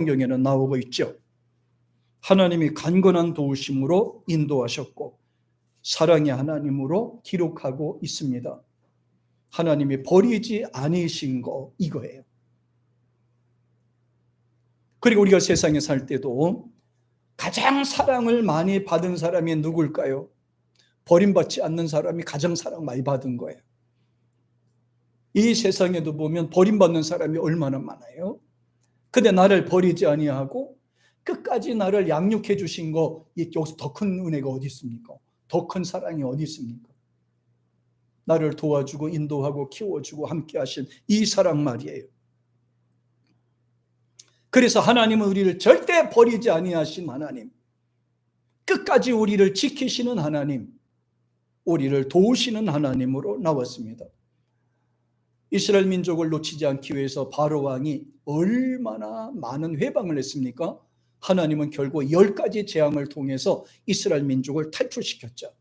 성경에는 나오고 있죠. 하나님이 간건한 도우심으로 인도하셨고 사랑의 하나님으로 기록하고 있습니다. 하나님이 버리지 않으신 거 이거예요. 그리고 우리가 세상에 살 때도 가장 사랑을 많이 받은 사람이 누굴까요? 버림받지 않는 사람이 가장 사랑 많이 받은 거예요. 이 세상에도 보면 버림받는 사람이 얼마나 많아요. 근데 나를 버리지 아니하고 끝까지 나를 양육해 주신 거, 여기서 더 큰 은혜가 어디 있습니까? 더 큰 사랑이 어디 있습니까? 나를 도와주고 인도하고 키워주고 함께 하신 이 사랑 말이에요. 그래서 하나님은 우리를 절대 버리지 아니하신 하나님, 끝까지 우리를 지키시는 하나님, 우리를 도우시는 하나님으로 나왔습니다. 이스라엘 민족을 놓치지 않기 위해서 바로 왕이 얼마나 많은 회방을 했습니까? 하나님은 결국 10가지 재앙을 통해서 이스라엘 민족을 탈출시켰죠.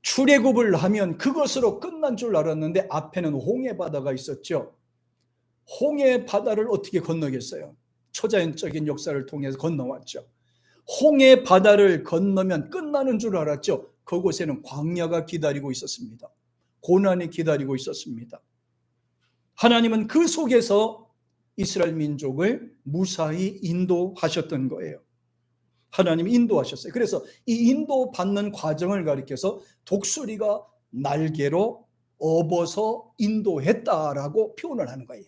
출애굽을 하면 그것으로 끝난 줄 알았는데 앞에는 홍해 바다가 있었죠. 홍해 바다를 어떻게 건너겠어요? 초자연적인 역사를 통해서 건너왔죠. 홍해 바다를 건너면 끝나는 줄 알았죠. 그곳에는 광야가 기다리고 있었습니다. 고난이 기다리고 있었습니다. 하나님은 그 속에서 이스라엘 민족을 무사히 인도하셨던 거예요. 하나님이 인도하셨어요. 그래서 이 인도받는 과정을 가리켜서 독수리가 날개로 업어서 인도했다라고 표현을 하는 거예요.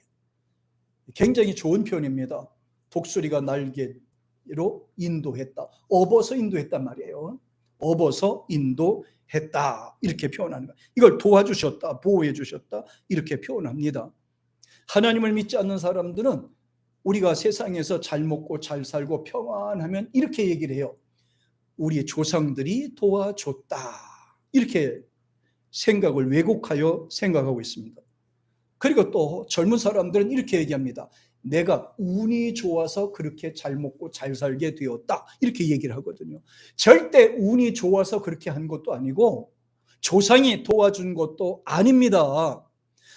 굉장히 좋은 표현입니다. 독수리가 날개로 인도했다. 업어서 인도했단 말이에요. 업어서 인도했다. 이렇게 표현하는 거예요. 이걸 도와주셨다, 보호해 주셨다 이렇게 표현합니다. 하나님을 믿지 않는 사람들은 우리가 세상에서 잘 먹고 잘 살고 평안하면 이렇게 얘기를 해요. 우리의 조상들이 도와줬다. 이렇게 생각을 왜곡하여 생각하고 있습니다. 그리고 또 젊은 사람들은 이렇게 얘기합니다. 내가 운이 좋아서 그렇게 잘 먹고 잘 살게 되었다. 이렇게 얘기를 하거든요. 절대 운이 좋아서 그렇게 한 것도 아니고 조상이 도와준 것도 아닙니다.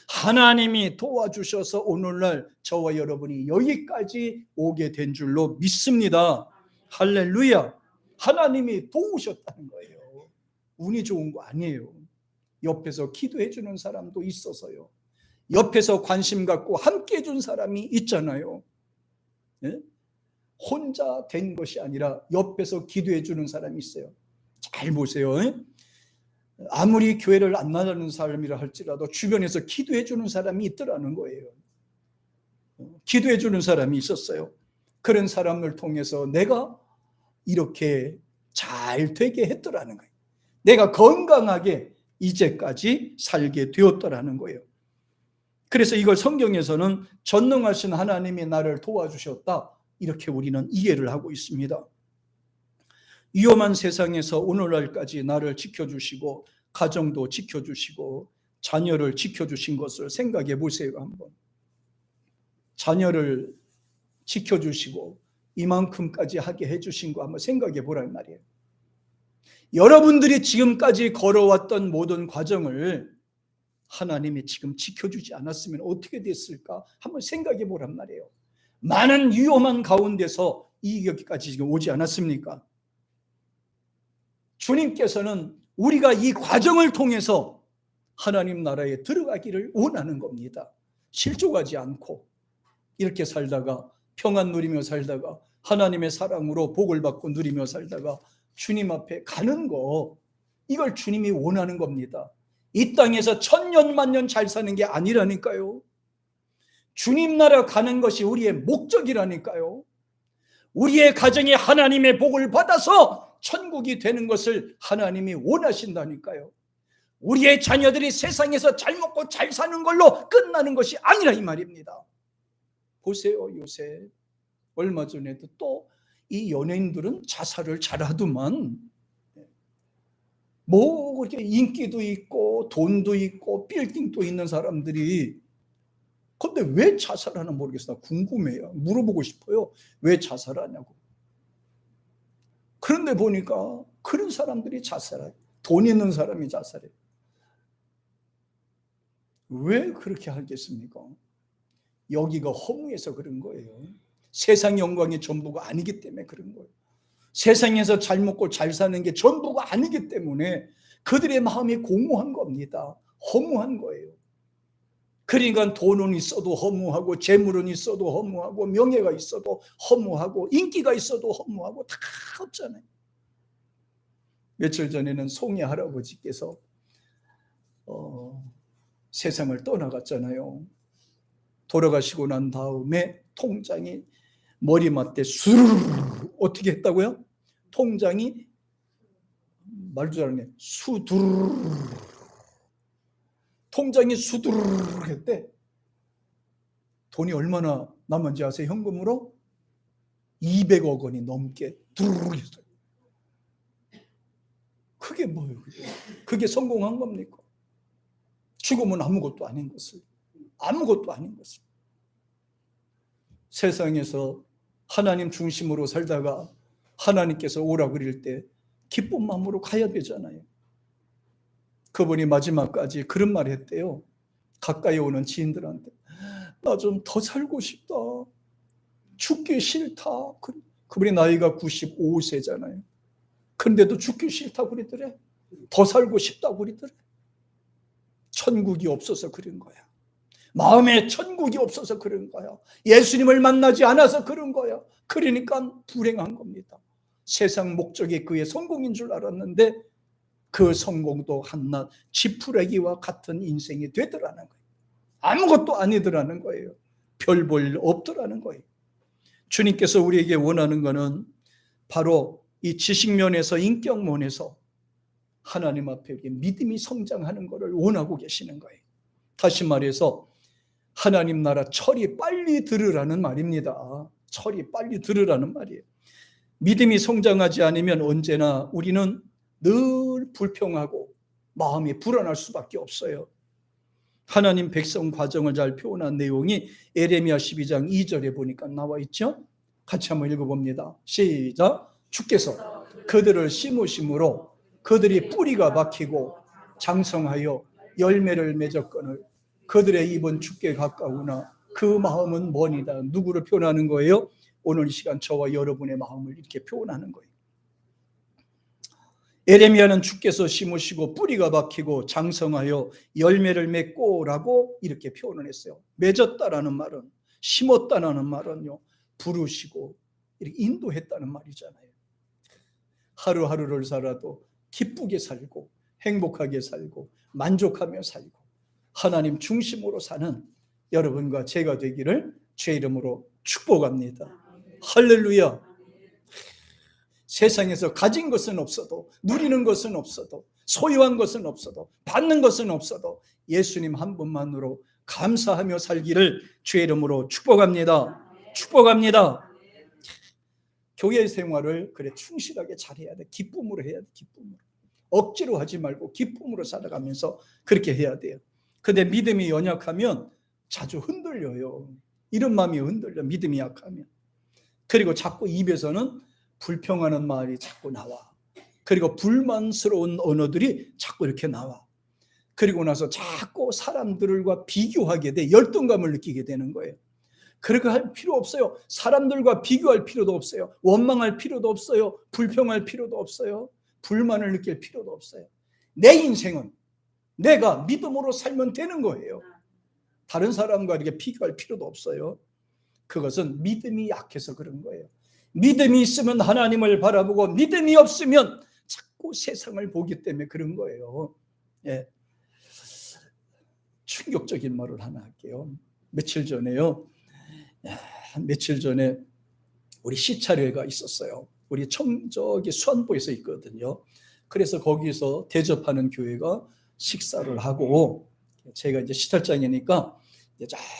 하나님이 도와주셔서 오늘날 저와 여러분이 여기까지 오게 된 줄로 믿습니다. 할렐루야. 하나님이 도우셨다는 거예요. 운이 좋은 거 아니에요. 옆에서 기도해 주는 사람도 있어서요. 옆에서 관심 갖고 함께 해준 사람이 있잖아요. 네? 혼자 된 것이 아니라 옆에서 기도해 주는 사람이 있어요. 잘 보세요. 아무리 교회를 안 나가는 사람이라 할지라도 주변에서 기도해 주는 사람이 있더라는 거예요. 기도해 주는 사람이 있었어요. 그런 사람을 통해서 내가 이렇게 잘 되게 했더라는 거예요. 내가 건강하게 이제까지 살게 되었더라는 거예요. 그래서 이걸 성경에서는 전능하신 하나님이 나를 도와주셨다 이렇게 우리는 이해를 하고 있습니다. 위험한 세상에서 오늘날까지 나를 지켜주시고 가정도 지켜주시고 자녀를 지켜주신 것을 생각해 보세요. 한번 자녀를 지켜주시고 이만큼까지 하게 해주신 거 한번 생각해 보란 말이에요. 여러분들이 지금까지 걸어왔던 모든 과정을 하나님이 지금 지켜주지 않았으면 어떻게 됐을까 한번 생각해 보란 말이에요. 많은 위험한 가운데서 여기까지 지금 오지 않았습니까? 주님께서는 우리가 이 과정을 통해서 하나님 나라에 들어가기를 원하는 겁니다. 실족하지 않고 이렇게 살다가 평안 누리며 살다가 하나님의 사랑으로 복을 받고 누리며 살다가 주님 앞에 가는 거, 이걸 주님이 원하는 겁니다. 이 땅에서 천년 만년 잘 사는 게 아니라니까요. 주님 나라 가는 것이 우리의 목적이라니까요. 우리의 가정이 하나님의 복을 받아서 천국이 되는 것을 하나님이 원하신다니까요. 우리의 자녀들이 세상에서 잘 먹고 잘 사는 걸로 끝나는 것이 아니라 이 말입니다. 보세요. 요새 얼마 전에도 또 이 연예인들은 자살을 잘하더만, 뭐 그렇게 인기도 있고 돈도 있고 빌딩도 있는 사람들이, 근데 왜 자살하나 모르겠어요. 궁금해요. 물어보고 싶어요. 왜 자살하냐고. 그런데 보니까 그런 사람들이 자살해요. 돈 있는 사람이 자살해요. 왜 그렇게 하겠습니까? 여기가 허무해서 그런 거예요. 세상 영광이 전부가 아니기 때문에 그런 거예요. 세상에서 잘 먹고 잘 사는 게 전부가 아니기 때문에 그들의 마음이 공허한 겁니다. 허무한 거예요. 그러니까 돈은 있어도 허무하고, 재물은 있어도 허무하고, 명예가 있어도 허무하고, 인기가 있어도 허무하고, 다 없잖아요. 며칠 전에는 송이 할아버지께서 세상을 떠나갔잖아요. 돌아가시고 난 다음에 통장이 머리맡에 수르르 어떻게 했다고요? 통장이 말도 잘하네. 수두르르 통장이 수두르르 했대. 돈이 얼마나 남은지 아세요? 현금으로 200억 원이 넘게 두르르 했어요. 그게 뭐예요? 그게 성공한 겁니까? 죽으면 아무것도 아닌 것을, 아무것도 아닌 것을. 세상에서 하나님 중심으로 살다가 하나님께서 오라 그릴 때 기쁜 마음으로 가야 되잖아요. 그분이 마지막까지 그런 말 했대요. 가까이 오는 지인들한테, 나 좀 더 살고 싶다, 죽기 싫다. 그분이 나이가 95세잖아요. 그런데도 죽기 싫다 그러더래. 더 살고 싶다 그러더래. 천국이 없어서 그런 거야. 마음에 천국이 없어서 그런 거야. 예수님을 만나지 않아서 그런 거야. 그러니까 불행한 겁니다. 세상 목적이 그의 성공인 줄 알았는데 그 성공도 한낱 지푸라기와 같은 인생이 되더라는 거예요. 아무것도 아니더라는 거예요. 별 볼 일 없더라는 거예요. 주님께서 우리에게 원하는 것은 바로 이 지식면에서, 인격면에서 하나님 앞에 믿음이 성장하는 것을 원하고 계시는 거예요. 다시 말해서 하나님 나라 철이 빨리 들으라는 말입니다. 철이 빨리 들으라는 말이에요. 믿음이 성장하지 않으면 언제나 우리는 늘 불평하고 마음이 불안할 수밖에 없어요. 하나님 백성 과정을 잘 표현한 내용이 에레미야 12장 2절에 보니까 나와 있죠. 같이 한번 읽어봅니다. 시작. 주께서 그들을 심으심으로 그들이 뿌리가 박히고 장성하여 열매를 맺었거늘 그들의 입은 주께 가까우나 그 마음은 머니다. 누구를 표현하는 거예요? 오늘 이 시간 저와 여러분의 마음을 이렇게 표현하는 거예요. 에레미야는 주께서 심으시고 뿌리가 박히고 장성하여 열매를 맺고 라고 이렇게 표현을 했어요. 맺었다라는 말은, 심었다라는 말은요, 부르시고 이렇게 인도했다는 말이잖아요. 하루하루를 살아도 기쁘게 살고 행복하게 살고 만족하며 살고 하나님 중심으로 사는 여러분과 제가 되기를 주의 이름으로 축복합니다. 할렐루야. 세상에서 가진 것은 없어도, 누리는 것은 없어도, 소유한 것은 없어도, 받는 것은 없어도 예수님 한 분만으로 감사하며 살기를 주의 이름으로 축복합니다. 축복합니다. 교회 생활을 그래 충실하게 잘해야 돼. 기쁨으로 해야 돼. 기쁨으로. 억지로 하지 말고 기쁨으로 살아가면서 그렇게 해야 돼요. 근데 믿음이 연약하면 자주 흔들려요. 이런 마음이 흔들려. 믿음이 약하면. 그리고 자꾸 입에서는 불평하는 말이 자꾸 나와. 그리고 불만스러운 언어들이 자꾸 이렇게 나와. 그리고 나서 자꾸 사람들과 비교하게 돼. 열등감을 느끼게 되는 거예요. 그렇게 할 필요 없어요. 사람들과 비교할 필요도 없어요. 원망할 필요도 없어요. 불평할 필요도 없어요. 불만을 느낄 필요도 없어요. 내 인생은 내가 믿음으로 살면 되는 거예요. 다른 사람과 이렇게 비교할 필요도 없어요. 그것은 믿음이 약해서 그런 거예요. 믿음이 있으면 하나님을 바라보고 믿음이 없으면 자꾸 세상을 보기 때문에 그런 거예요. 예. 충격적인 말을 하나 할게요. 며칠 전에 우리 시차례가 있었어요. 우리 저기 수안보에서 있거든요. 그래서 거기서 대접하는 교회가 식사를 하고 제가 이제 시찰장이니까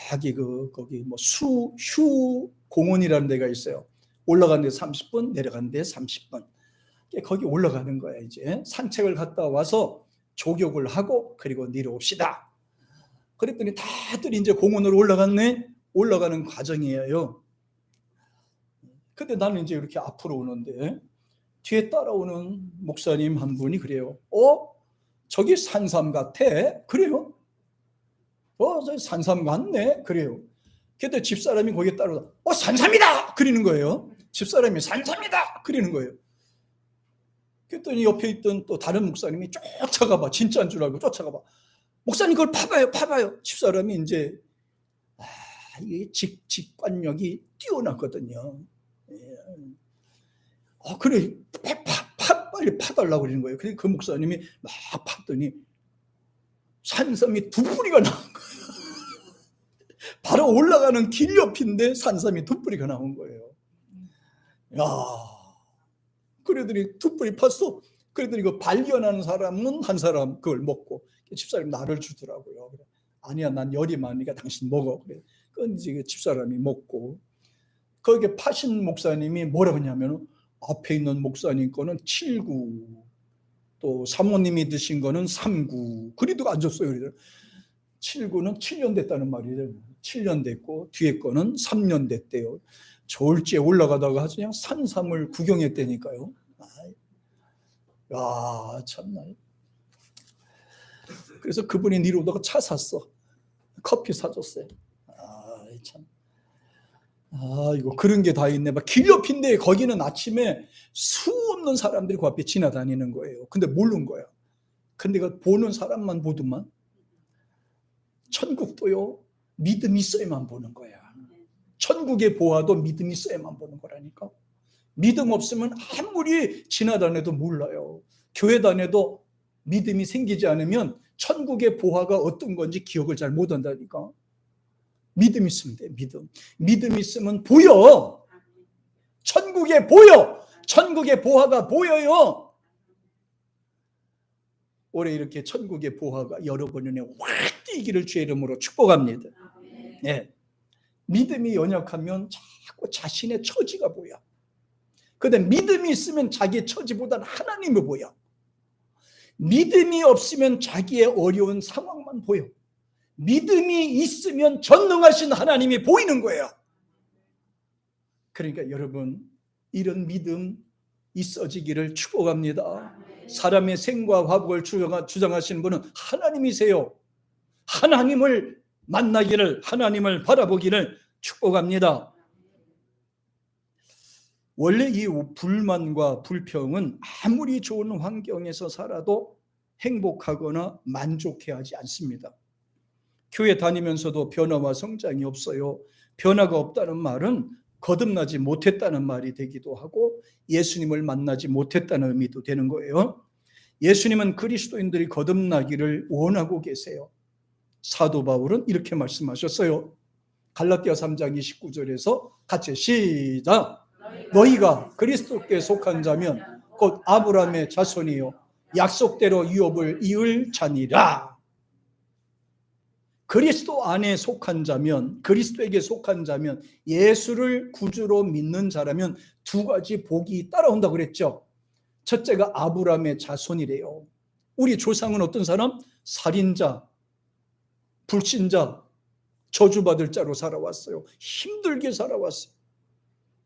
저기 거기 뭐 휴 공원이라는 데가 있어요. 올라가는 데 30분, 내려가는 데 30분. 거기 올라가는 거야. 이제 산책을 갔다 와서 조격을 하고 그리고 내려옵시다. 그랬더니 다들 이제 공원으로 올라갔네. 올라가는 과정이에요. 근데 나는 이제 이렇게 앞으로 오는데 뒤에 따라오는 목사님 한 분이 그래요. 저기 산삼 같아. 그래요. 저 산삼 같네. 그래요. 그때 집사람이 거기에 따라서 산삼이다! 그러는 거예요. 집사람이 산삼이다! 그러는 거예요. 그랬더니 옆에 있던 또 다른 목사님이 쫓아가봐. 진짜인 줄 알고 쫓아가봐. 목사님 그걸 파봐요. 집사람이 이제 이게 직관력이 뛰어났거든요. 그래 빨리 파달라고 그러는 거예요. 그래서 그 목사님이 막 팠더니 산삼이 2뿌리가 나온 거예요. 바로 올라가는 길 옆인데 산삼이 2뿌리가 나온 거예요. 야, 그러더니 2뿌리 팠어. 그러더니 그 발견하는 사람은 한 사람 그걸 먹고, 집사람이 나를 주더라고요. 그래, 아니야, 난 열이 많으니까 당신 먹어. 그래, 그건 이제 집사람이 먹고, 거기에 파신 목사님이 뭐라고 하냐면, 앞에 있는 목사님 거는 7구, 또 사모님이 드신 거는 3구, 그래도 안 줬어요. 그래서 7구는 7년 됐다는 말이에요. 7년 됐고 뒤에 거는 3년 됐대요. 저울지에 올라가다가 그냥 산삼을 구경했다니까요. 야, 참나. 그래서 그분이 니로다가 차 샀어. 커피 사줬어요. 참. 이거 그런 게 다 있네. 막 길 옆인데 거기는 아침에 수 없는 사람들이 그 앞에 지나다니는 거예요. 근데 모르는 거야. 근데 그 보는 사람만 보더만. 천국도요, 믿음이 있어야만 보는 거야. 천국의 보아도 믿음이 있어야만 보는 거라니까. 믿음 없으면 아무리 지나다녀도 몰라요. 교회 다녀도 믿음이 생기지 않으면 천국의 보화가 어떤 건지 기억을 잘 못한다니까. 믿음 있으면 돼. 믿음 있으면 보여. 천국에 보여. 천국의 보화가 보여요. 올해 이렇게 천국의 보화가 여러분 눈에 확 띄기를 주의 이름으로 축복합니다. 네. 믿음이 연약하면 자꾸 자신의 처지가 보여. 그런데 믿음이 있으면 자기의 처지보다는 하나님이 보여. 믿음이 없으면 자기의 어려운 상황만 보여. 믿음이 있으면 전능하신 하나님이 보이는 거예요. 그러니까 여러분, 이런 믿음 있어지기를 축복합니다. 사람의 생과 화복을 주장하시는 분은 하나님이세요. 하나님을 만나기를, 하나님을 바라보기를 축복합니다. 원래 이 불만과 불평은 아무리 좋은 환경에서 살아도 행복하거나 만족해하지 않습니다. 교회 다니면서도 변화와 성장이 없어요. 변화가 없다는 말은 거듭나지 못했다는 말이 되기도 하고 예수님을 만나지 못했다는 의미도 되는 거예요. 예수님은 그리스도인들이 거듭나기를 원하고 계세요. 사도 바울은 이렇게 말씀하셨어요. 갈라디아 3장 29절에서 같이 시작. 너희가 그리스도께 속한 자면 곧 아브라함의 자손이요 약속대로 유업을 이을 자니라. 그리스도 안에 속한 자면, 그리스도에게 속한 자면, 예수를 구주로 믿는 자라면 2가지 복이 따라온다고 그랬죠. 첫째가 아브라함의 자손이래요. 우리 조상은 어떤 사람? 살인자, 불신자, 저주받을 자로 살아왔어요. 힘들게 살아왔어요.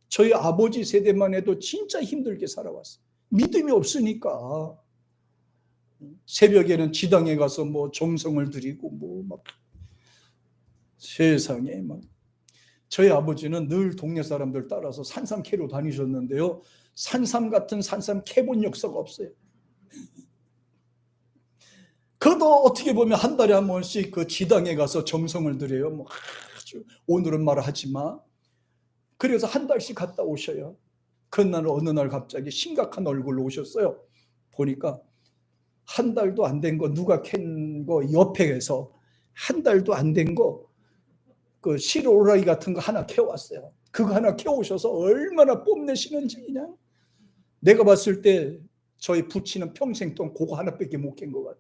저희 아버지 세대만 해도 진짜 힘들게 살아왔어요. 믿음이 없으니까. 새벽에는 지당에 가서 정성을 드리고 막 세상에 막. 저희 아버지는 늘 동네 사람들 따라서 산삼 캐러 다니셨는데요. 산삼 같은 산삼 캐본 역사가 없어요. 그도 어떻게 보면 한 달에 한 번씩 그 지당에 가서 정성을 들여요. 아주 오늘은 말하지 마. 그래서 한 달씩 갔다 오셔요. 그날 어느 날 갑자기 심각한 얼굴로 오셨어요. 보니까 한 달도 안 된 거 누가 캔 거 옆에서 한 달도 안 된 거 그 실오라이 같은 거 하나 캐왔어요. 그거 하나 캐오셔서 얼마나 뽐내시는지 그냥 내가 봤을 때 저희 부치는 평생 동안 그거 하나밖에 못 캔 것 같아.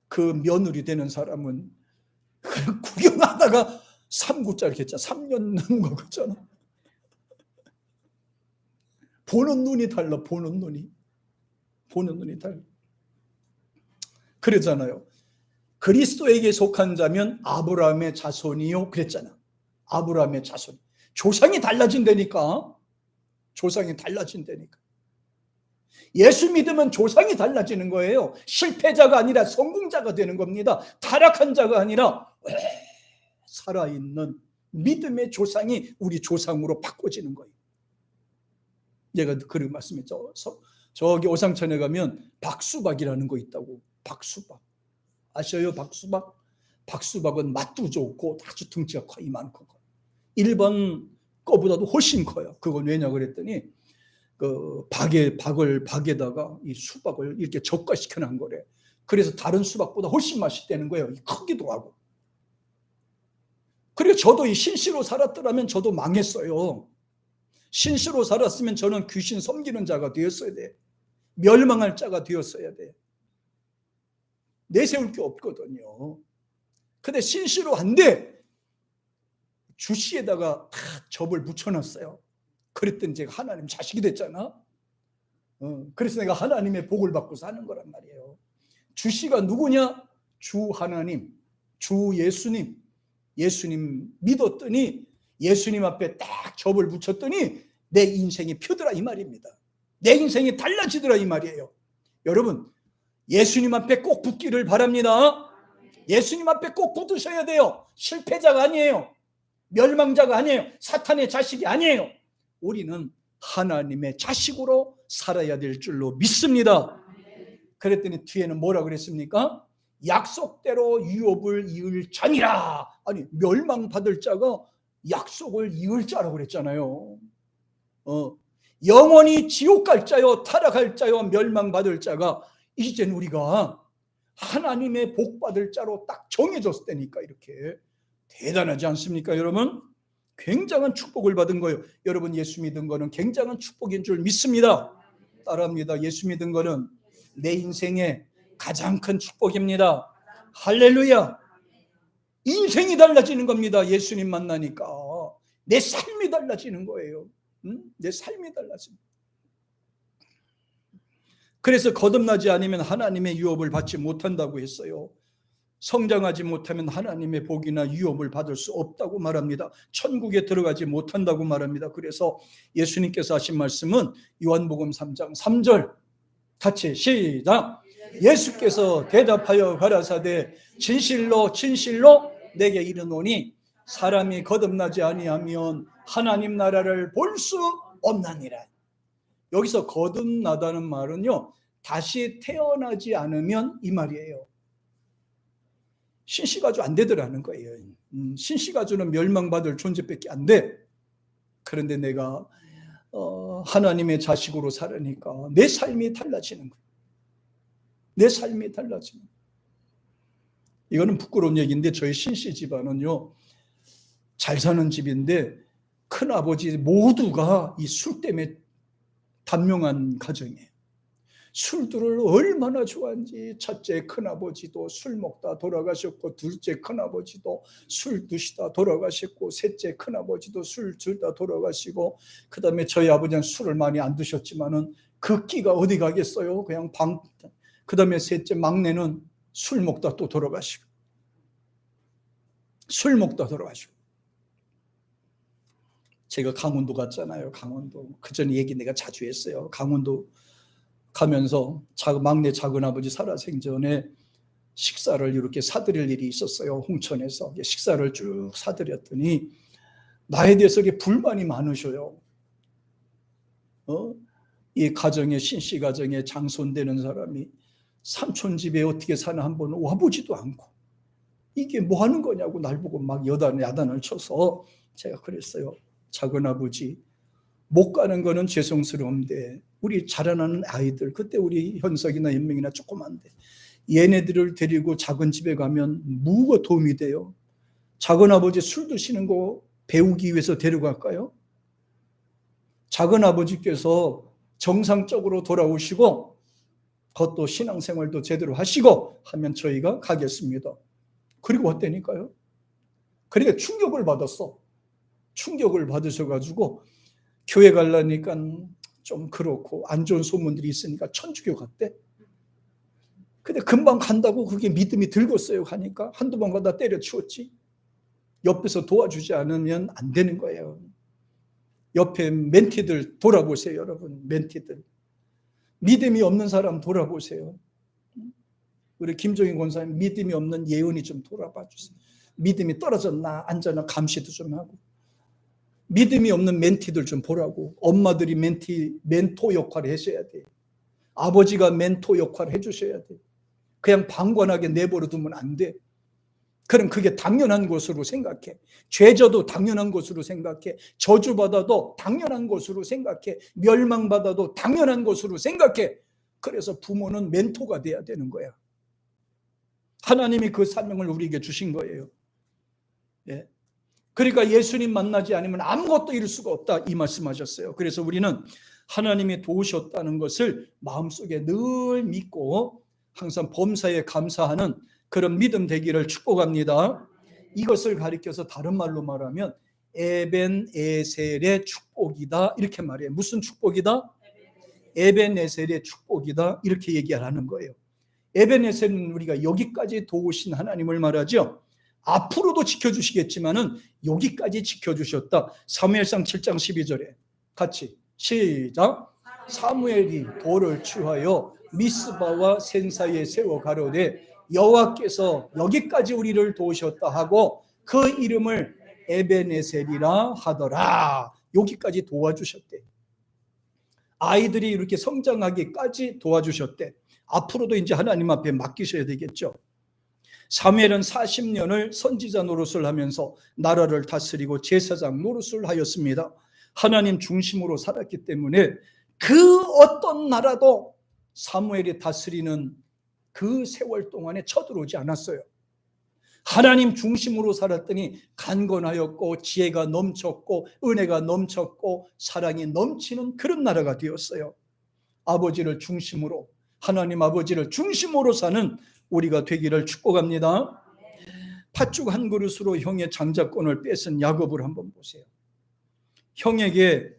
그 며느리 되는 사람은 구경하다가 3구짜리 했잖아. 3년 넘은 거 같잖아. 보는 눈이 달라. 보는 눈이 달라. 그러잖아요. 그리스도에게 속한 자면 아브라함의 자손이요 그랬잖아. 아브라함의 자손. 조상이 달라진다니까. 조상이 달라진다니까. 예수 믿으면 조상이 달라지는 거예요. 실패자가 아니라 성공자가 되는 겁니다. 타락한 자가 아니라 살아있는 믿음의 조상이 우리 조상으로 바꿔지는 거예요. 내가 그런 말씀했죠. 저기 오상천에 가면 박수박이라는 거 있다고. 박수박 아셔요? 박수박? 박수박은 맛도 좋고 아주 덩치가 거의 많고 일반 거보다도 훨씬 커요. 그건 왜냐 그랬더니 그 박에다가 이 수박을 이렇게 적과시켜 놓은 거래. 그래서 다른 수박보다 훨씬 맛있다는 거예요. 크기도 하고. 그래서 저도 이 신시로 살았더라면 저도 망했어요. 신시로 살았으면 저는 귀신 섬기는 자가 되었어야 돼. 멸망할 자가 되었어야 돼. 내세울 게 없거든요. 근데 신시로 안 돼. 주씨에다가 다 접을 붙여놨어요. 그랬더니 제가 하나님 자식이 됐잖아. 그래서 내가 하나님의 복을 받고 사는 거란 말이에요. 주씨가 누구냐? 주 하나님, 주 예수님. 예수님 믿었더니 예수님 앞에 딱 접을 붙였더니 내 인생이 펴더라 이 말입니다. 내 인생이 달라지더라 이 말이에요. 여러분, 예수님 앞에 꼭 붙기를 바랍니다. 예수님 앞에 꼭 붙으셔야 돼요. 실패자가 아니에요. 멸망자가 아니에요. 사탄의 자식이 아니에요. 우리는 하나님의 자식으로 살아야 될 줄로 믿습니다. 그랬더니 뒤에는 뭐라 그랬습니까? 약속대로 유업을 이을 자니라. 아니, 멸망받을 자가 약속을 이을 자라고 그랬잖아요. 영원히 지옥 갈 자요, 타락할 자요, 멸망받을 자가 이젠 우리가 하나님의 복 받을 자로 딱 정해졌다니까. 이렇게 대단하지 않습니까, 여러분? 굉장한 축복을 받은 거예요. 여러분, 예수 믿은 거는 굉장한 축복인 줄 믿습니다. 따라합니다. 예수 믿은 거는 내 인생의 가장 큰 축복입니다. 할렐루야. 인생이 달라지는 겁니다. 예수님 만나니까 내 삶이 달라지는 거예요. 내 삶이 달라집니다. 그래서 거듭나지 않으면 하나님의 유업을 받지 못한다고 했어요. 성장하지 못하면 하나님의 복이나 유업을 받을 수 없다고 말합니다. 천국에 들어가지 못한다고 말합니다. 그래서 예수님께서 하신 말씀은 요한복음 3장 3절 같이 시작. 예수께서 대답하여 가라사대 진실로 진실로 내게 이르노니 사람이 거듭나지 아니하면 하나님 나라를 볼 수 없나니라. 여기서 거듭나다는 말은요, 다시 태어나지 않으면 이 말이에요. 신시가주 안 되더라는 거예요. 신시가주는 멸망받을 존재밖에 안 돼. 그런데 내가 하나님의 자식으로 살으니까 내 삶이 달라지는 거예요. 내 삶이 달라지는 거예요. 이거는 부끄러운 얘기인데 저희 신씨 집안은요, 잘 사는 집인데 큰아버지 모두가 이 술 때문에 단명한 가정이에요. 술들을 얼마나 좋아하는지. 첫째 큰아버지도 술 먹다 돌아가셨고, 둘째 큰아버지도 술 드시다 돌아가셨고, 셋째 큰아버지도 술 들다 돌아가시고, 그 다음에 저희 아버지는 술을 많이 안 드셨지만은 그 끼가 어디 가겠어요. 그냥 그 다음에 셋째 막내는 술 먹다 또 돌아가시고, 술 먹다 돌아가시고. 제가 강원도 갔잖아요. 강원도. 그 전에 얘기 내가 자주 했어요. 강원도 가면서 막내 작은아버지 살아생전에 식사를 이렇게 사드릴 일이 있었어요. 홍천에서 식사를 쭉 사드렸더니 나에 대해서 불만이 많으셔요. 이 가정에, 신씨 가정에 장손되는 사람이 삼촌 집에 어떻게 사나 한번 와보지도 않고 이게 뭐 하는 거냐고 날 보고 막 야단을 쳐서 제가 그랬어요. 작은아버지, 못 가는 거는 죄송스러운데 우리 자라나는 아이들, 그때 우리 현석이나 연명이나 조그만데 얘네들을 데리고 작은 집에 가면 뭐가 도움이 돼요? 작은아버지 술 드시는 거 배우기 위해서 데려갈까요? 작은아버지께서 정상적으로 돌아오시고 그것도 신앙생활도 제대로 하시고 하면 저희가 가겠습니다. 그리고 왔다니까요. 그러니까 충격을 받았어. 충격을 받으셔가지고 교회 가려니까 좀 그렇고 안 좋은 소문들이 있으니까 천주교 갔대. 근데 금방 간다고 그게 믿음이 들겠어요. 하니까 한두 번 가다 때려치웠지. 옆에서 도와주지 않으면 안 되는 거예요. 옆에 멘티들 돌아보세요. 여러분, 멘티들. 믿음이 없는 사람 돌아보세요. 우리 김종인 권사님 믿음이 없는 예언이 좀 돌아봐 주세요. 믿음이 떨어졌나 안 졌나 감시도 좀 하고, 믿음이 없는 멘티들 좀 보라고. 엄마들이 멘토 역할을 하셔야 돼. 아버지가 멘토 역할을 해주셔야 돼. 그냥 방관하게 내버려 두면 안 돼. 그럼 그게 당연한 것으로 생각해. 죄져도 당연한 것으로 생각해. 저주받아도 당연한 것으로 생각해. 멸망받아도 당연한 것으로 생각해. 그래서 부모는 멘토가 돼야 되는 거야. 하나님이 그 사명을 우리에게 주신 거예요. 예. 그러니까 예수님 만나지 않으면 아무것도 이룰 수가 없다, 이 말씀하셨어요. 그래서 우리는 하나님이 도우셨다는 것을 마음속에 늘 믿고 항상 범사에 감사하는 그런 믿음 되기를 축복합니다. 이것을 가리켜서 다른 말로 말하면 에벤에셀의 축복이다, 이렇게 말해요. 무슨 축복이다? 에벤에셀의 축복이다, 이렇게 얘기하는 거예요. 에벤에셀은 우리가 여기까지 도우신 하나님을 말하죠. 앞으로도 지켜주시겠지만은 여기까지 지켜주셨다. 사무엘상 7장 12절에 같이 시작. 사무엘이 돌을 취하여 미스바와 센 사이에 세워 가로되 여호와께서 여기까지 우리를 도우셨다 하고 그 이름을 에벤에셀이라 하더라. 여기까지 도와주셨대. 아이들이 이렇게 성장하기까지 도와주셨대. 앞으로도 이제 하나님 앞에 맡기셔야 되겠죠. 사무엘은 40년을 선지자 노릇을 하면서 나라를 다스리고 제사장 노릇을 하였습니다. 하나님 중심으로 살았기 때문에 그 어떤 나라도 사무엘이 다스리는 그 세월 동안에 쳐들어오지 않았어요. 하나님 중심으로 살았더니 강건하였고 지혜가 넘쳤고 은혜가 넘쳤고 사랑이 넘치는 그런 나라가 되었어요. 아버지를 중심으로, 하나님 아버지를 중심으로 사는 우리가 되기를 축복합니다. 팥죽 한 그릇으로 형의 장자권을 뺏은 야곱을 한번 보세요. 형에게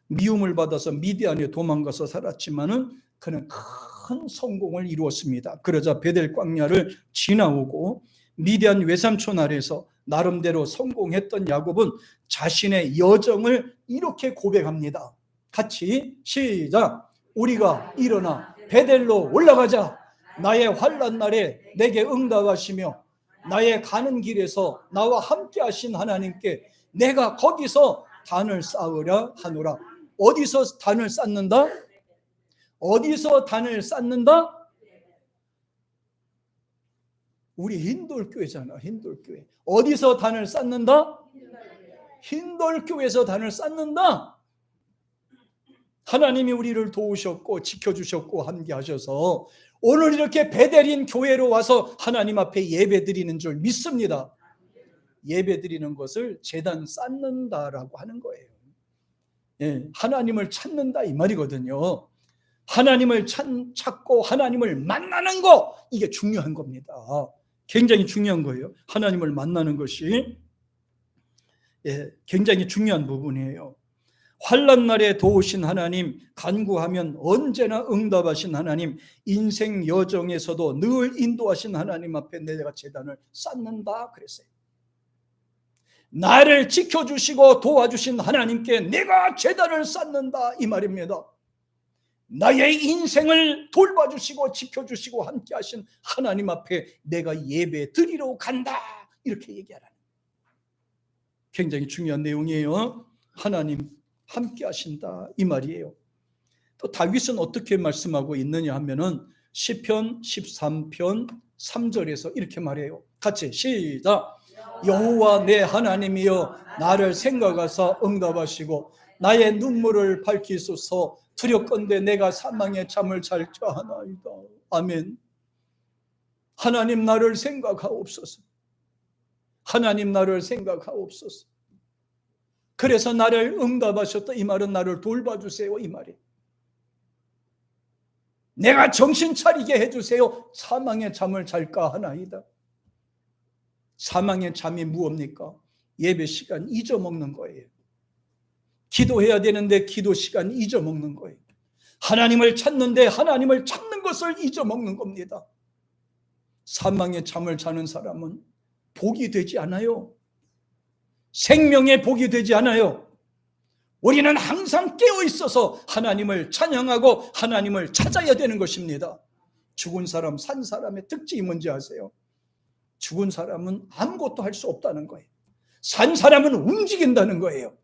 미움을 받아서 미디안에 도망가서 살았지만은 그는 큰 성공을 이루었습니다. 그러자 베델 광야를 지나오고 미디안 외삼촌 아래서 나름대로 성공했던 야곱은 자신의 여정을 이렇게 고백합니다. 같이 시작. 우리가 일어나 베델로 올라가자. 나의 환난 날에 내게 응답하시며 나의 가는 길에서 나와 함께 하신 하나님께 내가 거기서 단을 쌓으려 하노라. 어디서 단을 쌓는다? 어디서 단을 쌓는다? 우리 흰돌교회잖아. 흰돌교회. 어디서 단을 쌓는다? 흰돌교회에서 단을 쌓는다. 하나님이 우리를 도우셨고 지켜주셨고 함께 하셔서 오늘 이렇게 베델인 교회로 와서 하나님 앞에 예배드리는 줄 믿습니다. 예배드리는 것을 제단 쌓는다라고 하는 거예요. 예, 하나님을 찾는다 이 말이거든요. 하나님을 찾고 하나님을 만나는 거, 이게 중요한 겁니다. 굉장히 중요한 거예요. 하나님을 만나는 것이 굉장히 중요한 부분이에요. 환난 날에 도우신 하나님, 간구하면 언제나 응답하신 하나님, 인생 여정에서도 늘 인도하신 하나님 앞에 내가 제단을 쌓는다 그랬어요. 나를 지켜주시고 도와주신 하나님께 내가 제단을 쌓는다 이 말입니다. 나의 인생을 돌봐주시고 지켜주시고 함께하신 하나님 앞에 내가 예배 드리러 간다, 이렇게 얘기하라는, 굉장히 중요한 내용이에요. 하나님 함께 하신다 이 말이에요. 또 다윗은 어떻게 말씀하고 있느냐 하면은 시편 13편 3절에서 이렇게 말해요. 같이 시작. 여호와 내 하나님이여 나를 생각하사 응답하시고 나의 눈물을 밝히소서. 두렵건대 내가 사망의 잠을 잘까 하나이다. 아멘. 하나님 나를 생각하옵소서. 하나님 나를 생각하옵소서. 그래서 나를 응답하셨다 이 말은 나를 돌봐주세요 이 말이에요. 내가 정신 차리게 해주세요. 사망의 잠을 잘까 하나이다. 사망의 잠이 무엇입니까? 예배 시간 잊어먹는 거예요. 기도해야 되는데 기도 시간 잊어먹는 거예요. 하나님을 찾는데 하나님을 찾는 것을 잊어먹는 겁니다. 사망의 잠을 자는 사람은 복이 되지 않아요. 생명의 복이 되지 않아요. 우리는 항상 깨어 있어서 하나님을 찬양하고 하나님을 찾아야 되는 것입니다. 죽은 사람, 산 사람의 특징이 뭔지 아세요? 죽은 사람은 아무것도 할 수 없다는 거예요. 산 사람은 움직인다는 거예요.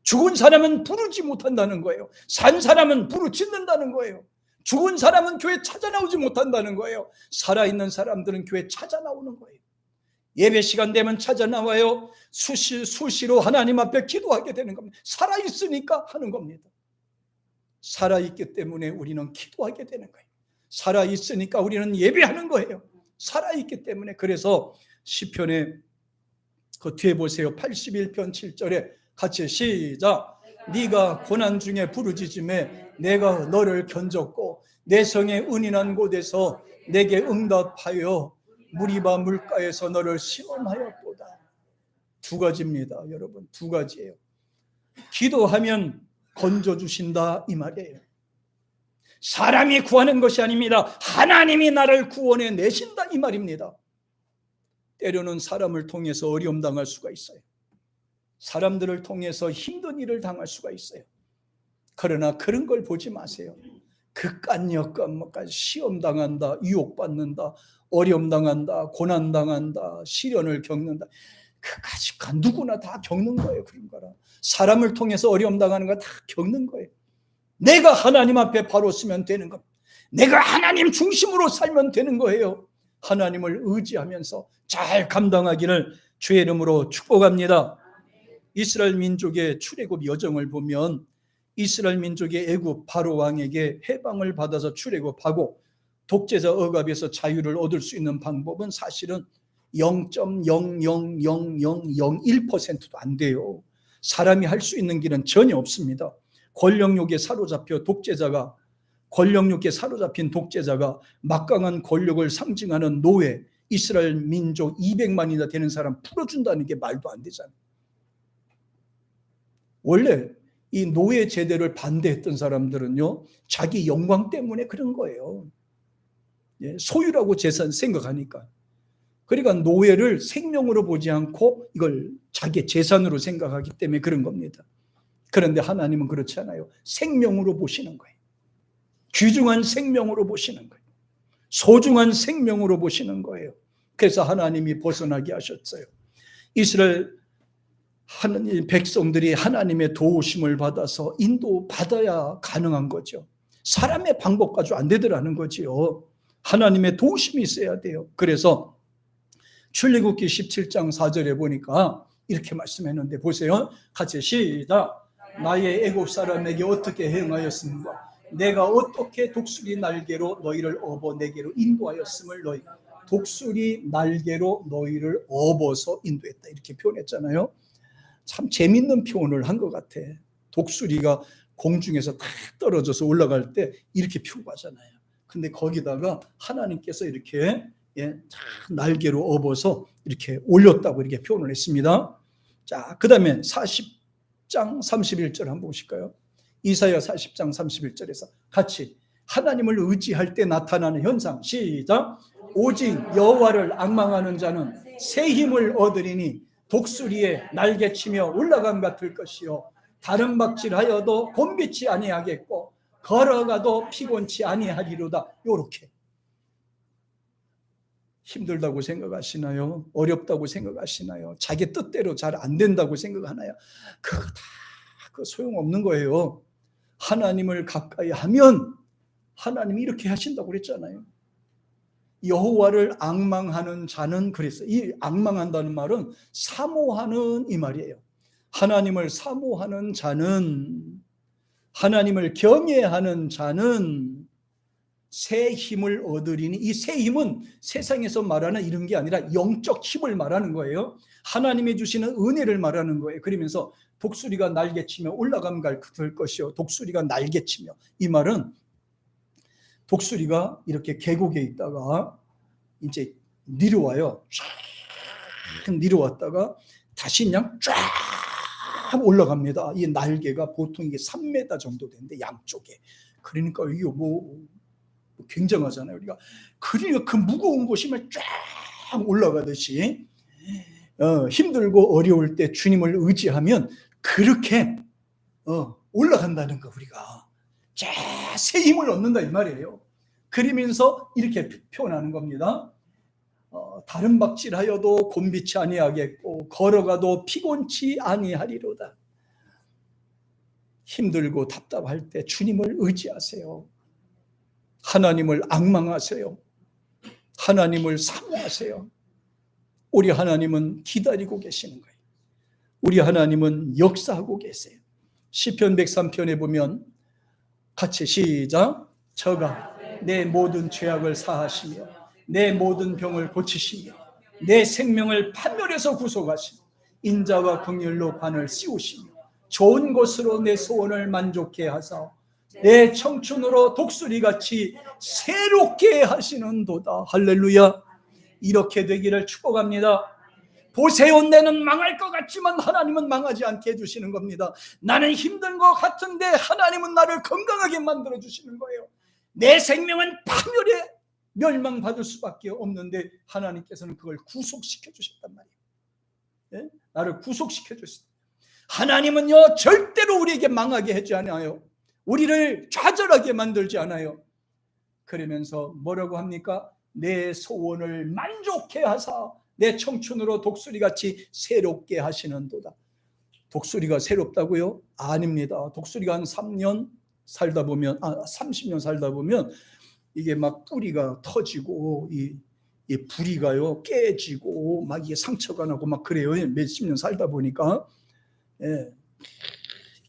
죽은 사람은 부르지 못한다는 거예요. 산 사람은 부르짖는다는 거예요. 죽은 사람은 교회 찾아 나오지 못한다는 거예요. 살아있는 사람들은 교회 찾아 나오는 거예요. 예배 시간 되면 찾아 나와요. 수시로 하나님 앞에 기도하게 되는 겁니다. 살아있으니까 하는 겁니다. 살아있기 때문에 우리는 기도하게 되는 거예요. 살아있으니까 우리는 예배하는 거예요. 살아있기 때문에. 그래서 시편에 그 뒤에 보세요. 81편 7절에 같이 시작. 네가 고난 중에 부르짖음에 내가 너를 견졌고 내 성의 은인한 곳에서 내게 응답하여 무리바 물가에서 너를 시험하였도다. 두 가지입니다, 여러분. 두 가지예요. 기도하면 건져주신다 이 말이에요. 사람이 구하는 것이 아닙니다. 하나님이 나를 구원해 내신다 이 말입니다. 때로는 사람을 통해서 어려움 당할 수가 있어요. 사람들을 통해서 힘든 일을 당할 수가 있어요. 그러나 그런 걸 보지 마세요. 그깟 여건까지 시험 당한다, 유혹받는다, 어려움 당한다, 고난 당한다, 시련을 겪는다. 그까짓 누구나 다 겪는 거예요. 그런 거라. 사람을 통해서 어려움 당하는 거 다 겪는 거예요. 내가 하나님 앞에 바로 서면 되는 겁니다. 내가 하나님 중심으로 살면 되는 거예요. 하나님을 의지하면서 잘 감당하기를 주의 이름으로 축복합니다. 이스라엘 민족의 출애굽 여정을 보면 이스라엘 민족의 애굽 바로 왕에게 해방을 받아서 출애굽하고 독재자 억압에서 자유를 얻을 수 있는 방법은 사실은 0.00001%도 안 돼요. 사람이 할 수 있는 길은 전혀 없습니다. 권력욕에 사로잡혀 권력욕에 사로잡힌 독재자가 막강한 권력을 상징하는 노예, 이스라엘 민족 200만이나 되는 사람 풀어준다는 게 말도 안 되잖아요. 원래 이 노예 제도를 반대했던 사람들은요, 자기 영광 때문에 그런 거예요. 소유라고 재산 생각하니까. 그러니까 노예를 생명으로 보지 않고 이걸 자기 재산으로 생각하기 때문에 그런 겁니다. 그런데 하나님은 그렇지 않아요. 생명으로 보시는 거예요. 귀중한 생명으로 보시는 거예요. 소중한 생명으로 보시는 거예요. 그래서 하나님이 벗어나게 하셨어요. 이스라엘 하나님 백성들이 하나님의 도우심을 받아서 인도받아야 가능한 거죠. 사람의 방법 가지고 안 되더라는 거지요. 하나님의 도우심이 있어야 돼요. 그래서 출애굽기 17장 4절에 보니까 이렇게 말씀했는데 보세요. 같이 시작. 나의 애굽 사람에게 어떻게 행하였습니까? 내가 어떻게 독수리 날개로 너희를 업어 내게로 인도하였음을 너희가. 독수리 날개로 너희를 업어서 인도했다. 이렇게 표현했잖아요. 참 재밌는 표현을 한 것 같아. 독수리가 공중에서 탁 떨어져서 올라갈 때 이렇게 피우고 가잖아요. 근데 거기다가 하나님께서 이렇게 날개로 업어서 이렇게 올렸다고 이렇게 표현을 했습니다. 자, 그 다음에 40장 31절 한번 보실까요? 이사야 40장 31절에서 같이 하나님을 의지할 때 나타나는 현상 시작. 오직 여호와를 앙망하는 자는 새 힘을 얻으리니 독수리에 날개치며 올라감 같을 것이요 다른 박질하여도 곤비치 아니하겠고 걸어가도 피곤치 아니하리로다. 요렇게 힘들다고 생각하시나요? 어렵다고 생각하시나요? 자기 뜻대로 잘 안 된다고 생각하나요? 그거 다 소용없는 거예요. 하나님을 가까이 하면 하나님이 이렇게 하신다고 그랬잖아요. 여호와를 앙망하는 자는 그랬어요. 이 앙망한다는 말은 사모하는 이 말이에요. 하나님을 사모하는 자는, 하나님을 경외하는 자는 새 힘을 얻으리니, 이 새 힘은 세상에서 말하는 이런 게 아니라 영적 힘을 말하는 거예요. 하나님이 주시는 은혜를 말하는 거예요. 그러면서 독수리가 날개치며 올라감 같을 것이요 독수리가 날개치며, 이 말은 독수리가 이렇게 계곡에 있다가 이제 내려와요. 쫙 내려왔다가 다시 그냥 쫙 올라갑니다. 이 날개가 보통 이게 3m 정도 되는데 양쪽에. 그러니까 이게 뭐 굉장하잖아요. 우리가 그러니까 그 무거운 곳이 쫙 올라가듯이 힘들고 어려울 때 주님을 의지하면 그렇게 올라간다는 거. 우리가 새 힘을 얻는다 이 말이에요. 그러면서 이렇게 표현하는 겁니다. 다른 박질하여도 곤비치 아니하겠고 걸어가도 피곤치 아니하리로다. 힘들고 답답할 때 주님을 의지하세요. 하나님을 앙망하세요. 하나님을 사모하세요. 우리 하나님은 기다리고 계시는 거예요. 우리 하나님은 역사하고 계세요. 시편 103편에 보면 같이 시작. 저가 내 모든 죄악을 사하시며 내 모든 병을 고치시며 내 생명을 판멸에서 구속하시며 인자와 긍휼로 관을 씌우시며 좋은 것으로 내 소원을 만족해 하사 내 청춘으로 독수리같이 새롭게 하시는도다. 할렐루야. 이렇게 되기를 축복합니다. 보세요, 내는 망할 것 같지만 하나님은 망하지 않게 해주시는 겁니다. 나는 힘든 것 같은데 하나님은 나를 건강하게 만들어 주시는 거예요. 내 생명은 파멸에 멸망받을 수밖에 없는데 하나님께서는 그걸 구속시켜 주셨단 말이에요. 네? 나를 구속시켜 주셨어요. 하나님은요 절대로 우리에게 망하게 하지 않아요. 우리를 좌절하게 만들지 않아요. 그러면서 뭐라고 합니까? 내 소원을 만족해 하사 내 청춘으로 독수리같이 새롭게 하시는도다. 독수리가 새롭다고요? 아닙니다. 독수리가 한 3년 살다 보면 30년 살다 보면 이게 막 뿌리가 터지고 이 부리가요 깨지고 막 이게 상처가 나고 막 그래요. 몇십 년 살다 보니까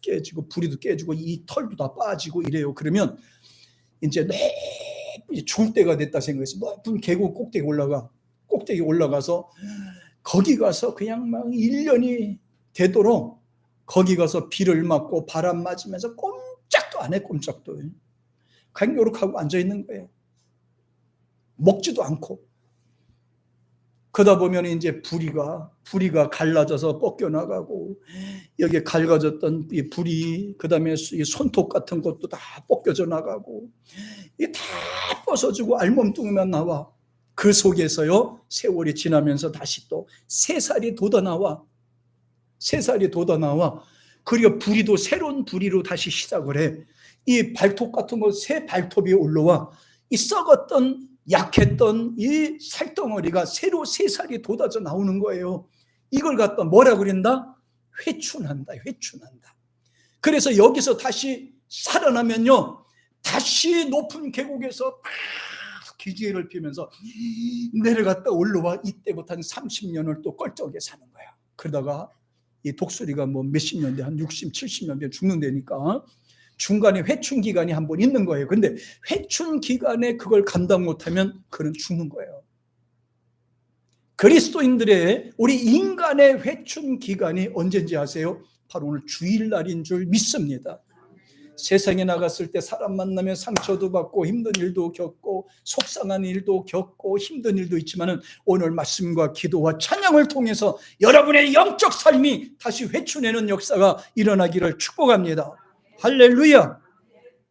깨지고 부리도 깨지고 이 털도 다 빠지고 이래요. 그러면 이제 죽을 때가 됐다 생각해서 높은 계곡 꼭대기 올라가서 거기 가서 그냥 막 1년이 되도록 거기 가서 비를 맞고 바람 맞으면서 꼼짝도 안 해. 꼼짝도. 그냥 요렇게 하고 앉아 있는 거예요. 먹지도 않고. 그러다 보면 이제 부리가 갈라져서 뻗겨나가고 여기에 갈라졌던 이 부리, 그 다음에 이 손톱 같은 것도 다 벗겨져 나가고 이게 다 벗어지고 알몸뚱이만 나와. 그 속에서요 세월이 지나면서 다시 또 새살이 돋아나와. 새살이 돋아나와. 그리고 부리도 새로운 부리로 다시 시작을 해. 이 발톱 같은 거 새 발톱이 올라와. 이 썩었던 약했던 이 살덩어리가 새로 새살이 돋아져 나오는 거예요. 이걸 갖다 뭐라 그런다? 회춘한다. 그래서 여기서 다시 살아나면요 다시 높은 계곡에서 막 기지개를 피면서 내려갔다 올라와. 이때부터 한 30년을 또 껄쩍하게 사는 거야. 그러다가 이 독수리가 뭐 몇십 년 돼, 한 60, 70년 돼 죽는다니까 중간에 회춘 기간이 한 번 있는 거예요. 근데 회춘 기간에 그걸 감당 못하면 그는 죽는 거예요. 그리스도인들의 우리 인간의 회춘 기간이 언제인지 아세요? 바로 오늘 주일날인 줄 믿습니다. 세상에 나갔을 때 사람 만나면 상처도 받고 힘든 일도 겪고 속상한 일도 겪고 힘든 일도 있지만 오늘 말씀과 기도와 찬양을 통해서 여러분의 영적 삶이 다시 회춘하는 역사가 일어나기를 축복합니다. 할렐루야.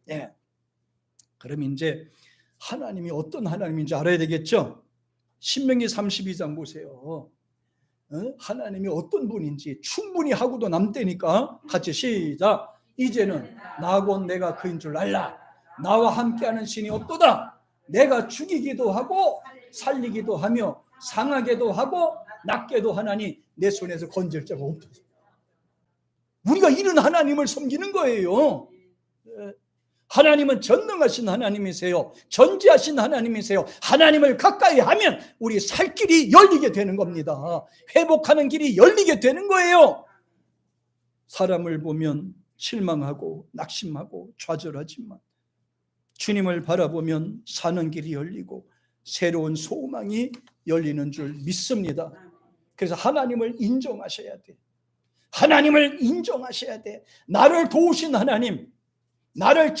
네. 그럼 이제 하나님이 어떤 하나님인지 알아야 되겠죠? 신명기 32장 보세요. 하나님이 어떤 분인지 충분히 하고도 남다니까 같이 시작. 이제는 나 곧 내가 그인 줄 알라. 나와 함께하는 신이 없도다. 내가 죽이기도 하고 살리기도 하며 상하게도 하고 낫게도 하나니 내 손에서 건질 자가 없다. 우리가 이런 하나님을 섬기는 거예요. 하나님은 전능하신 하나님이세요. 전지하신 하나님이세요. 하나님을 가까이 하면 우리 살 길이 열리게 되는 겁니다. 회복하는 길이 열리게 되는 거예요. 사람을 보면 실망하고 낙심하고 좌절하지만 주님을 바라보면 사는 길이 열리고 새로운 소망이 열리는 줄 믿습니다. 그래서 하나님을 인정하셔야 돼. 하나님을 인정하셔야 돼. 나를 도우신 하나님, 나를